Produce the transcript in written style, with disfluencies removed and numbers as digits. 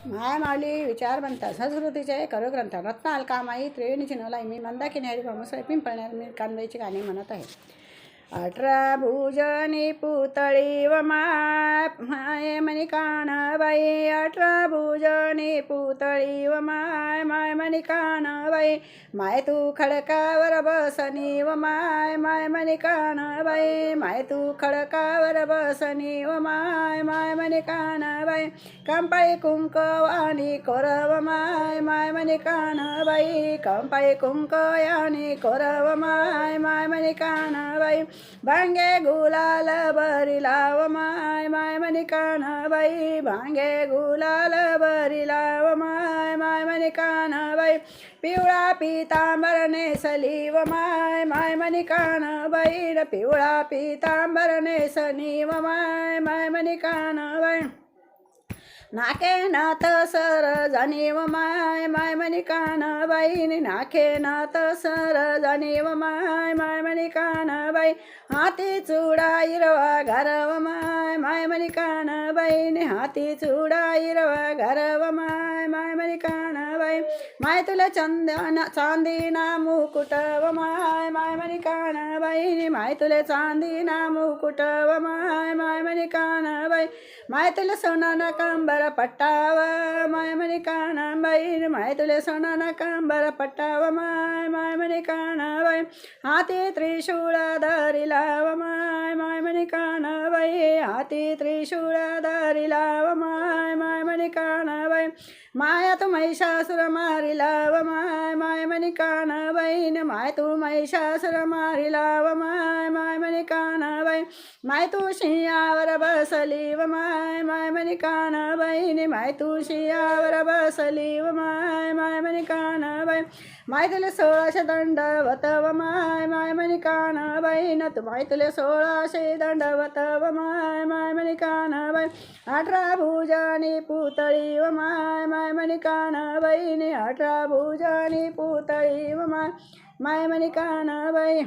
माय माऊली विचारवंत संस्कृतीचे करुग्रंथ रत्न अलकामाई त्रिवेणी चिन्हलाई मी मंदाकिनी हरिभामुसळे पिंपळण्यात मी कानबाईची गाणी म्हणत आहे. 18 भुजनी पुतळी व माय मणी कानबाई 18 भुजनी पुतळी व माय मणी कानबाई माय तू खडकावर बसनी व माय मणी कानबाई माय तू खडकावर बसनी व माय मणी कानबाई कंपाळी कुंकवानी कोरव माय मणी कानबाई कंपाळी कुंकयानी कोरव माय मणी कानबाई भांगे गुलाल बरी लाव माय मणी कानबाई भांगे गुलाल बरी लाव माय मणी कानबाई पिवळा पितांबर नेसली व माय मणी कानबाई पिवळा पितांबर नेसनी व माय मणी कानबाई नाके नाथ सर जाणी व माय मणी कानबाई नाके नाथ सर जाणी व माय मणी कानबाई हाती चुडा हिरवा घरव माय मणी कानबाई हाती चुडा हिरवा घरव माय मणी कानबाई माय तुला चांदीना मुकुट व माय मणी कानबाई माय तुला चांदीना मुकुट व माय मणी कानबाई माय तुला सोनाना कंबर पट्टाव माय मणी कानबाई माय तुला सोनाना कंबर पट्टाव माय मणी कानबाई हाती त्रिशूळ धरिला व माय मणी कानबाई हाती त्रिशूळ धरिला व माय मणी कानबाई माया तू महिषासुर मारिला व माय मणी कानबाई माय तू महिषासुर मारिला व माय मणी कानबाई माय तू शियावर बसली व माय मणी कानबाई माय तू शियावर बसली व माय मणी कानबाई माय तुला 1600 दंडवत व माय मणी कानबाई तू माय तुला 1600 दंडवत व माय मणी कानबाई 18 भुजनी पुतळी व माय मणी कानबाई 18 भुजनी पुतळी व माय मणी कानबाई